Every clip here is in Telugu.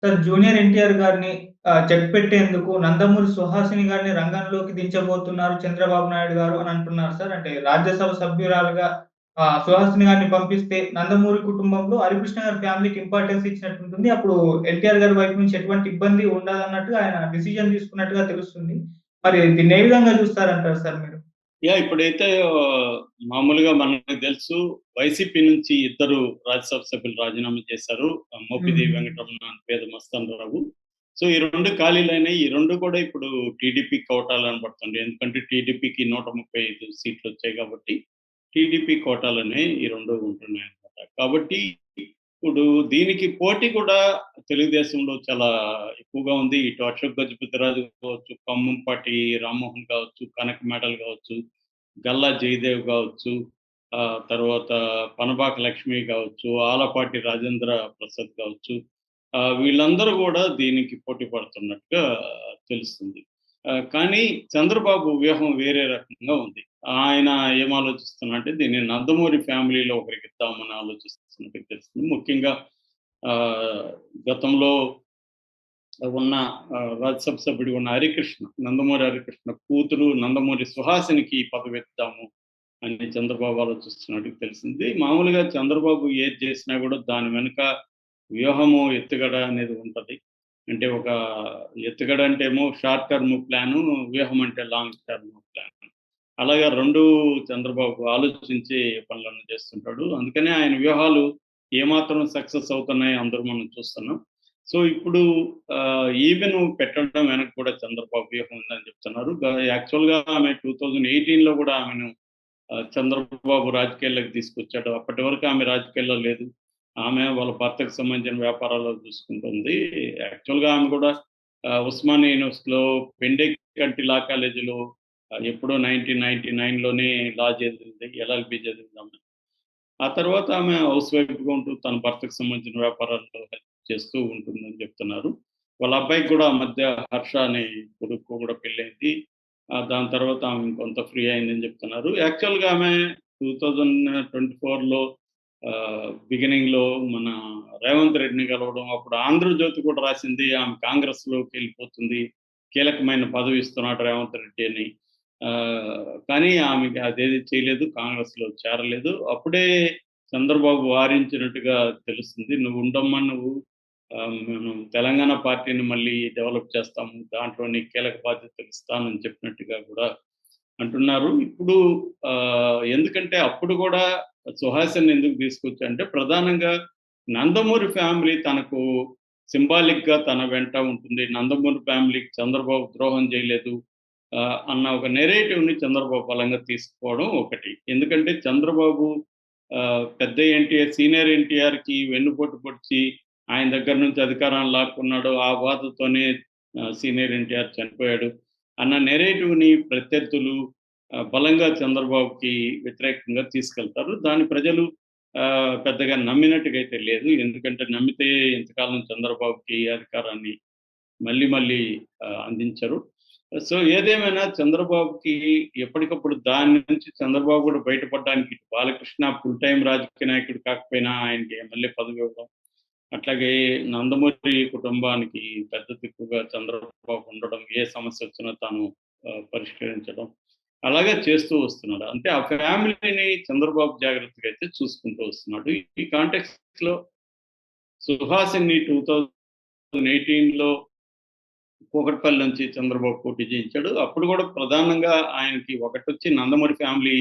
సార్ జూనియర్ ఎన్టీఆర్ గారిని చెక్ పెట్టేందుకు నందమూరి సుహాసిని గారిని రంగంలోకి దించబోతున్నారు చంద్రబాబు నాయుడు గారు అని అంటున్నారు సార్. అంటే రాజ్యసభ సభ్యురాలుగా సుహాసిని గారిని పంపిస్తే నందమూరి కుటుంబంలో హరికృష్ణ గారి ఫ్యామిలీకి ఇంపార్టెన్స్ ఇచ్చినట్టుంటుంది. అప్పుడు ఎన్టీఆర్ గారి వైపు నుంచి ఎటువంటి ఇబ్బంది ఉండదన్నట్టుగా ఆయన డిసిజన్ తీసుకున్నట్టుగా తెలుస్తుంది. మరి దీన్ని ఏ విధంగా చూస్తారంటారు సార్ మీరు? ఇప్పుడైతే మామూలుగా మనకు తెలుసు వైసీపీ నుంచి ఇద్దరు రాజ్యసభ సభ్యులు రాజీనామా చేశారు. మోపిదేవి హ్మ్. వెంకటరమణ, పేద మస్తానరావు. సో, ఈ 2 ఖాళీలైనాయి. ఈ 2 కూడా ఇప్పుడు టీడీపీకి కోటాలని పడుతుంది. ఎందుకంటే టీడీపీకి 135 సీట్లొచ్చాయి కాబట్టి, టీడీపీ కోటాలనే ఈ 2 ఉంటున్నాయన్నమాట. కాబట్టి ఇప్పుడు దీనికి పోటీ కూడా తెలుగుదేశంలో చాలా ఎక్కువగా ఉంది. ఇటు అశోక్ గజపతిరాజు కావచ్చు, ఖమ్మంపాటి రామ్మోహన్ కావచ్చు, కనక మేడల్ కావచ్చు, గల్లా జయదేవ్ కావచ్చు, తర్వాత పనబాక లక్ష్మి కావచ్చు, ఆలపాటి రాజేంద్ర ప్రసాద్ కావచ్చు. వీళ్ళందరూ కూడా దీనికి పోటీ పడుతున్నట్టుగా తెలుస్తుంది. కానీ చంద్రబాబు వ్యూహం వేరే రకంగా ఉంది. ఆయన ఏం ఆలోచిస్తున్నారంటే దీన్ని నందమూరి ఫ్యామిలీలో ఒకరికిద్దామని ఆలోచిస్తున్నట్టుగా తెలుస్తుంది. ముఖ్యంగా ఆహ్, గతంలో ఉన్న రాజ్యసభ సభ్యుడిగా ఉన్న హరికృష్ణ, నందమూరి హరికృష్ణ కూతురు నందమూరి సుహాసినికి ఈ పదవిద్దాము అని చంద్రబాబు ఆలోచిస్తున్నట్టుగా తెలిసింది. మామూలుగా చంద్రబాబు ఏది చేసినా కూడా దాని వెనుక వ్యూహము, ఎత్తుగడ అనేది ఉంటది. అంటే ఒక ఎత్తుగడ అంటే ఏమో షార్ట్ టర్మ్ ప్లాను, వ్యూహం అంటే లాంగ్ టర్మ్ ప్లాన్. అలాగా 2 చంద్రబాబు ఆలోచించి పనులన్నీ చేస్తుంటాడు. అందుకనే ఆయన వ్యూహాలు ఏమాత్రం సక్సెస్ అవుతున్నాయి అందరూ మనం చూస్తున్నాం. సో, ఇప్పుడు ఈవెన్ పెట్టడం వెనక కూడా చంద్రబాబు వ్యూహం ఉందని చెప్తున్నారు. యాక్చువల్‌గా ఆమె 2018లో కూడా ఆమెను చంద్రబాబు రాజకీయాల్లోకి తీసుకొచ్చాడు. అప్పటి వరకు ఆమె రాజకీయాల్లో లేదు. ఆమె వాళ్ళ భర్తకు సంబంధించిన వ్యాపారాలు చూసుకుంటుంది. యాక్చువల్‌గా ఆమె కూడా ఉస్మానియా యూనివర్సిటీలో పెండెకంటి లా కాలేజీలో ఎప్పుడో 1999లోనే లా చదివింది. ఎల్ఎల్‌బీ చదివిందామె. ఆ తర్వాత ఆమె హౌస్ వైఫ్‌గా ఉంటూ తన భర్తకు సంబంధించిన వ్యాపారాల్లో హెల్ప్ చేస్తూ ఉంటుందని చెప్తున్నారు. వాళ్ళ అబ్బాయికి కూడా ఆ మధ్య హర్ష అనే కొడుకు కూడా పెళ్ళైంది. దాని తర్వాత ఆమె కొంత ఫ్రీ అయిందని చెప్తున్నారు. యాక్చువల్‌గా ఆమె 2024లో బిగినింగ్‌లో మన రేవంత్ రెడ్డిని కలవడం, అప్పుడు 'ఆంధ్రజ్యోతి' కూడా రాసింది ఆమె కాంగ్రెస్‌లోకెళ్ళిపోతుంది. కీలకమైన పదవి ఇస్తున్నాడు రేవంత్ రెడ్డి అని. కానీ ఆమెకి అదేది చేయలేదు. కాంగ్రెస్‌లో చేరలేదు. అప్పుడే చంద్రబాబు వారించినట్టుగా తెలుస్తుంది. "నువ్వు ఉండమ్మా నువ్వు. మనం తెలంగాణ పార్టీని మళ్ళీ డెవలప్ చేస్తాము. దాంట్లో నీకు కీలక బాధ్యతలు ఇస్తానని" చెప్పినట్టుగా కూడా అంటున్నారు. ఇప్పుడు ఎందుకంటే అప్పుడు కూడా సుహాసిని ఎందుకు తీసుకొచ్చంటే ప్రధానంగా నందమూరి ఫ్యామిలీ తనకు సింబాలిక్‌గా తన వెంట ఉంటుంది. నందమూరి ఫ్యామిలీకి చంద్రబాబు ద్రోహం చేయలేదు. అన్న ఒక నెరేటివ్‌ని చంద్రబాబు బలంగా తీసుకోవడం ఒకటి. ఎందుకంటే చంద్రబాబు పెద్ద ఎన్టీఆర్, సీనియర్ ఎన్టీఆర్‌కి వెన్నుపోటు పొడిచి ఆయన దగ్గర నుంచి అధికారాన్ని లాక్కున్నాడు. ఆ బాధతోనే సీనియర్ ఎన్టీఆర్ చనిపోయాడు అన్న నెరేటివ్‌ని ప్రత్యర్థులు బలంగా చంద్రబాబుకి వ్యతిరేకంగా తీసుకెళ్తారు. దాన్ని ప్రజలు పెద్దగా నమ్మినట్టుగా అయితే లేదు. ఎందుకంటే నమ్మితే ఇంతకాలం చంద్రబాబుకి అధికారాన్ని మళ్ళీ మళ్ళీ అందించరు. సో, ఏదేమైనా చంద్రబాబుకి ఎప్పటికప్పుడు దాని నుంచి చంద్రబాబు కూడా బయటపడడానికి ఇటు బాలకృష్ణ ఫుల్ టైమ్ రాజకీయ నాయకుడు కాకపోయినా ఆయనకి ఎమ్మెల్యే పదవి ఇవ్వడం. అట్లాగే నందమూరి కుటుంబానికి పెద్ద దిక్కుగా చంద్రబాబు ఉండడం. ఏ సమస్య వచ్చినా తాను పరిష్కరించడం. అలాగే చేస్తూ వస్తున్నాడు. అంటే ఆ ఫ్యామిలీని చంద్రబాబు జాగ్రత్తగా అయితే చూసుకుంటూ వస్తున్నాడు. ఈ కాంటెక్స్ట్‌లో సుహాసిని 2018లో కూకట్పల్లి నుంచి చంద్రబాబు పోటీ చేయించాడు. అప్పుడు కూడా ప్రధానంగా ఆయనకి ఒకటొచ్చి నందమూరి ఫ్యామిలీ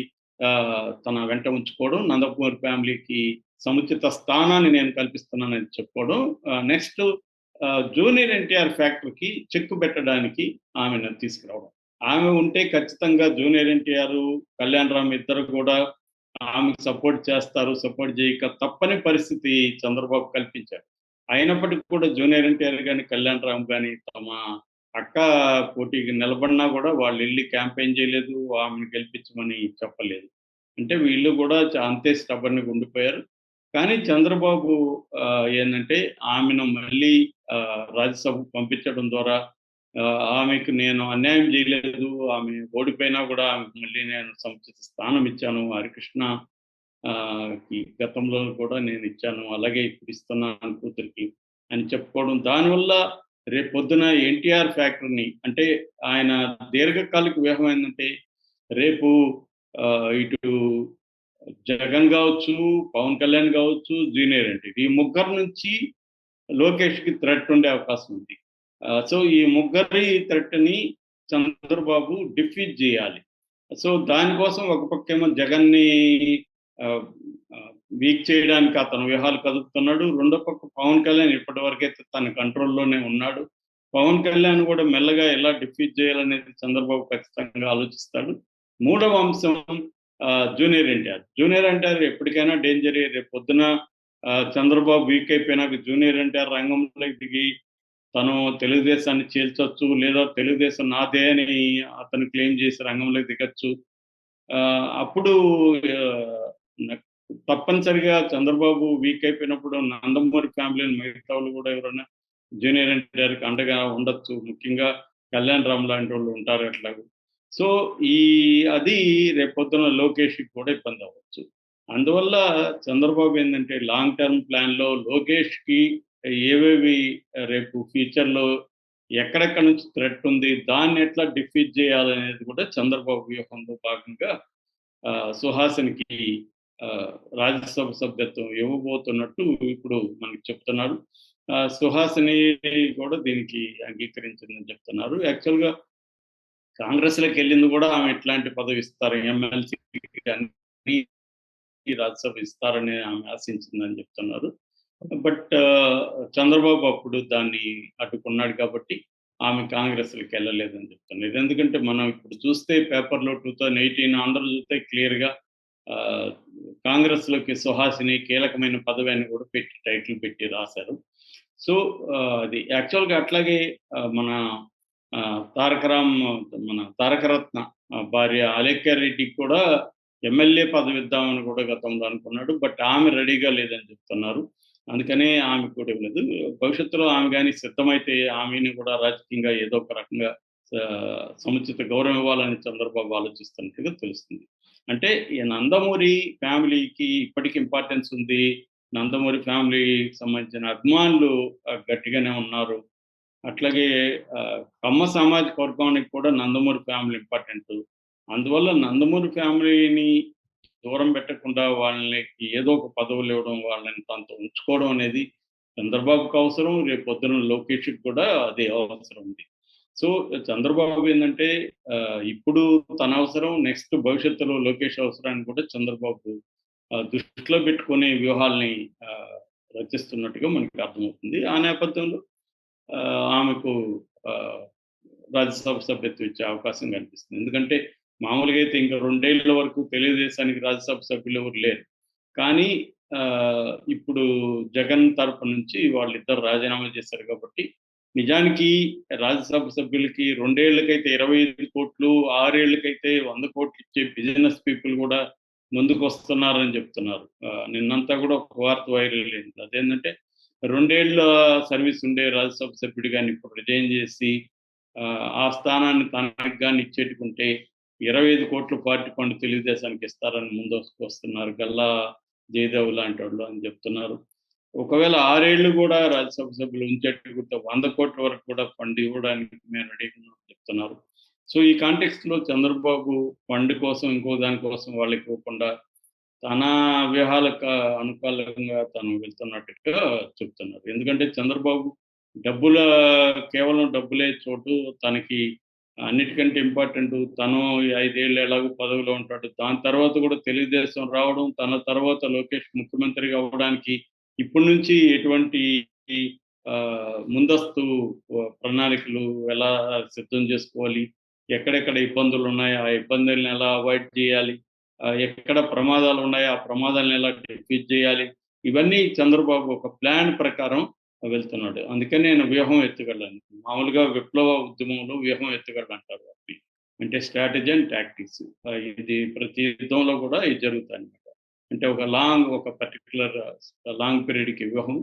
తన వెంట ఉంచుకోవడం, నందమూరి ఫ్యామిలీకి సముచిత స్థానాన్ని నేను కల్పిస్తున్నానని చెప్పుకోవడం. నెక్స్ట్ జూనియర్ ఎన్టీఆర్ ఫ్యాక్టరీకి చెక్ పెట్టడానికి ఆమెను తీసుకురావడం. ఆమె ఉంటే ఖచ్చితంగా జూనియర్ ఎన్టీఆర్, కళ్యాణరామ్ ఇద్దరు కూడా ఆమెకు సపోర్ట్ చేస్తారు. సపోర్ట్ చేయక తప్పని పరిస్థితి చంద్రబాబు కల్పించారు. అయినప్పటికి కూడా జూనియర్ ఎన్టీఆర్ గాని, కళ్యాణరామ్ గాని తమ అక్క పోటీకి నిలబడినా కూడా వాళ్ళెళ్లి క్యాంపెయిన్ చేయలేదు. ఆమెను గెలిపించమని చెప్పలేదు. అంటే వీళ్ళు కూడా అంతే స్టబర్న్‌గా ఉండిపోయారు. కానీ చంద్రబాబు ఏందంటే ఆమెను మళ్ళీ రాజ్యసభకు పంపించడం ద్వారా ఆమెకు నేను అన్యాయం చేయలేదు. ఆమె ఓడిపోయినా కూడా ఆమెకు మళ్ళీ నేను సముచిత స్థానం ఇచ్చాను. హరికృష్ణ గతంలో కూడా నేను ఇచ్చాను. అలాగే ఇప్పుడు ఇస్తున్నాను కూతురికి అని చెప్పుకోవడం. దానివల్ల రేపొద్దున ఎన్టీఆర్ ఫ్యాక్టర్‌ని అంటే ఆయన దీర్ఘకాలిక వ్యూహం ఏందంటే రేపు ఇటు జగన్ గావచ్చు, పవన్ కళ్యాణ్ గావచ్చు, జూనియర్ ఎన్టీఆర్ ఈ ముగ్గురు నుంచి లోకేష్‌కి థ్రెట్ ఉండే అవకాశం ఉంది. సో, ఈ ముగ్గురి థ్రెట్‌ని చంద్రబాబు డిఫీట్ జేయాలి. సో, దానికోసం ఒక పక్కేమో జగన్‌ని ఆహ్, ఆహ్, వీక్ చేయడానికి అతను వ్యూహాలు కదుపుతున్నాడు. రెండో పక్క పవన్ కళ్యాణ్ ఇప్పటివరకైతే తన కంట్రోల్‌లోనే ఉన్నాడు. పవన్ కళ్యాణ్ గూడా మెల్లగా ఎలా డిఫీట్ చేయాలనేది చంద్రబాబు ఖచ్చితంగా ఆలోచిస్తాడు. మూడవ అంశం జూనియర్ ఎన్టీఆర్. జూనియర్ ఎన్టీఆర్ ఎప్పటికైనా డేంజరే. రేపొద్దున చంద్రబాబు వీక్ అయిపోయినాక జూనియర్ ఎన్టీఆర్ రంగంలోకి దిగి తను తెలుగుదేశాన్ని చీల్చొచ్చు. లేదా తెలుగుదేశం నాదే అని అతను క్లెయిమ్ చేసి రంగంలోకి దిగొచ్చు. అప్పుడు ఆహ్, నక్ తప్పనిసరిగా చంద్రబాబు వీక్ అయిపోయినప్పుడు నందమూరి ఫ్యామిలీని మిగతా వాళ్ళు కూడా ఎవరైనా జూనియర్ ఎన్టీఆర్‌కి అండగా ఉండొచ్చు. ముఖ్యంగా కళ్యాణ్ రామ్ లాంటోళ్ళు ఉంటారు ఎట్లాగో. సో, ఈ అది రేపొద్దున లోకేష్‌కి కూడా ఇబ్బందవ్వచ్చు. అందువల్ల చంద్రబాబు ఏందంటే లాంగ్ టర్మ్ ప్లాన్‌లో లోకేష్‌కి ఏవేవి రేపు ఫ్యూచర్‌లో ఎక్కడెక్కడి నుంచి థ్రెట్ ఉంది, దాన్ని ఎట్లా డిఫీట్ చేయాలనేది కూడా చంద్రబాబు వ్యూహంలో భాగంగా సుహాసినికి ఆహ్, రాజ్యసభ సభ్యత్వం ఇవ్వబోతున్నట్టు ఇప్పుడు మనకి చెప్తున్నారు. సుహాసిని కూడా దీనికి అంగీకరించిందని చెప్తున్నారు. యాక్చువల్‌గా కాంగ్రెస్‌లోకెళ్ళింది కూడా ఆమె ఇట్లాంటి పదవి ఇస్తారు. ఎమ్మెల్సీ గాని రాజ్యసభ ఇస్తారని ఆమె ఆశించిందని చెప్తున్నారు. బట్ చంద్రబాబు అప్పుడు దాన్ని అడ్డుకున్నాడు కాబట్టి ఆమె కాంగ్రెస్‌లోకెళ్ళలేదని చెప్తున్నారు. ఇది ఎందుకంటే మనం ఇప్పుడు చూస్తే పేపర్‌లో 2018 అందరూ చూస్తే క్లియర్‌గా ఆహ్, కాంగ్రెస్‌లోకి సుహాసిని కీలకమైన పదవి అని కూడా పెట్టి టైటిల్ పెట్టి రాశారు. సో, అది యాక్చువల్‌గా అట్లాగే మన మన తారకరత్న భార్య అలేఖ్య రెడ్డికి కూడా ఎమ్మెల్యే పదవి ఇద్దామని కూడా గతంలో అనుకున్నాడు. బట్ ఆమె రెడీగా లేదని చెప్తున్నారు. అందుకనే ఆమెకు కూడా ఇవ్వలేదు. భవిష్యత్తులో ఆమె గాని సిద్ధమైతే ఆమెని కూడా రాజకీయంగా ఏదో ఒక రకంగా సముచిత గౌరవం ఇవ్వాలని చంద్రబాబు ఆలోచిస్తున్నట్టుగా తెలుస్తుంది. అంటే ఈ నందమూరి ఫ్యామిలీకి ఇప్పటికి ఇంపార్టెన్స్ ఉంది. నందమూరి ఫ్యామిలీకి సంబంధించిన అభిమానులు గట్టిగానే ఉన్నారు. అట్లాగే కమ్మ సామాజిక వర్గానికి కూడా నందమూరి ఫ్యామిలీ ఇంపార్టెంటు. అందువల్ల నందమూరి ఫ్యామిలీని దూరం పెట్టకుండా వాళ్ళకి ఏదో ఒక పదవులివ్వడం, వాళ్ళని తనతో ఉంచుకోవడం అనేది చంద్రబాబుకి అవసరం. రేపొద్దున లోకేష్‌కి కూడా అదే అవసరం ఉంది. సో, చంద్రబాబు ఏందంటే ఇప్పుడు తన అవసరం, నెక్స్ట్ భవిష్యత్తులో లోకేష్ అవసరాన్ని కూడా చంద్రబాబు దృష్టిలో పెట్టుకొని వ్యూహాల్ని ఆహ్, రచిస్తున్నట్టుగా మనకి అర్థమవుతుంది. ఆ నేపథ్యంలో ఆమెకు ఆహ్, రాజ్యసభ సభ్యత్వం ఇచ్చే అవకాశం కనిపిస్తుంది. ఎందుకంటే మామూలుగా అయితే ఇంకా 2 ఏళ్ల వరకు తెలుగుదేశానికి రాజ్యసభ సభ్యులు ఎవరు లేరు. కానీ ఇప్పుడు జగన్ తరపు నుంచి వాళ్ళిద్దరు రాజీనామా చేశారు కాబట్టి, నిజానికి రాజ్యసభ సభ్యులకి 2 ఏళ్లకైతే 25,00,00,000, 6 ఏళ్లకైతే 100,00,00,000 ఇచ్చే బిజినెస్ పీపుల్ కూడా ముందుకొస్తున్నారని చెప్తున్నారు. నిన్నంతా కూడా ఒక వార్త వైరల్ అయింది. అదేంటంటే 2 ఏళ్ల సర్వీస్ ఉండే రాజ్యసభ సభ్యుడు గాని ఇప్పుడు రిజైన్ చేసి ఆ స్థానాన్ని తనకి గాని ఇచ్చేట్టుకుంటే 25,00,00,000 పార్టీ ఫండ్ తెలుగుదేశానికి ఇస్తారని ముందస్తుకొస్తున్నారు. గల్లా జయదేవ్ లాంటోళ్ళు అని చెప్తున్నారు. ఒకవేళ 6 ఏళ్ళు కూడా రాజ్యసభ సభ్యులు ఉంచేట్టుకుంటే 100,00,00,000 వరకు కూడా ఫండ్ ఇవ్వడానికి మేము రెడీగా ఉన్నామని చెప్తున్నారు. సో, ఈ కాంటెక్స్ట్‌లో చంద్రబాబు ఫండ్ కోసం, ఇంకో దాని కోసం వాళ్ళకి ఇవ్వకుండా తన వ్యూహాలకు అనుకూలంగా తను వెళ్తున్నట్టుగా చెప్తున్నారు. ఎందుకంటే చంద్రబాబు డబ్బుల కేవలం డబ్బులే చోటు తనకి అన్నిటికంటే ఇంపార్టెంటు తను ఈ 5 ఏళ్ళు ఎలాగో పదవిలో ఉంటాడు. దాని తర్వాత కూడా తెలుగుదేశం రావడం, తన తర్వాత లోకేష్ ముఖ్యమంత్రిగా అవ్వడానికి ఇప్పటి నుంచి ఎటువంటి ముందస్తు ప్రణాళికలు ఎలా సిద్ధం చేసుకోవాలి, ఎక్కడెక్కడ ఇబ్బందులున్నాయి, ఆ ఇబ్బందుల్ని ఎలా అవాయిడ్ చేయాలి, ఎక్కడ ప్రమాదాలున్నాయో ఆ ప్రమాదాలను ఎలా డిఫీట్ చేయాలి, ఇవన్నీ చంద్రబాబు ఒక ప్లాన్ ప్రకారం వెళ్తున్నాడు. అందుకని నేను వ్యూహం ఎత్తుగడని. మామూలుగా విప్లవ ఉద్యమంలో వ్యూహం ఎత్తుగడలంటారు వాటిని. అంటే స్ట్రాటజీ అండ్ టాక్టిక్స్. ఇది ప్రతి యుద్ధంలో కూడా ఇది జరుగుతాయన్నమాట. అంటే ఒక పర్టిక్యులర్ లాంగ్ పీరియడ్‌కి వ్యూహం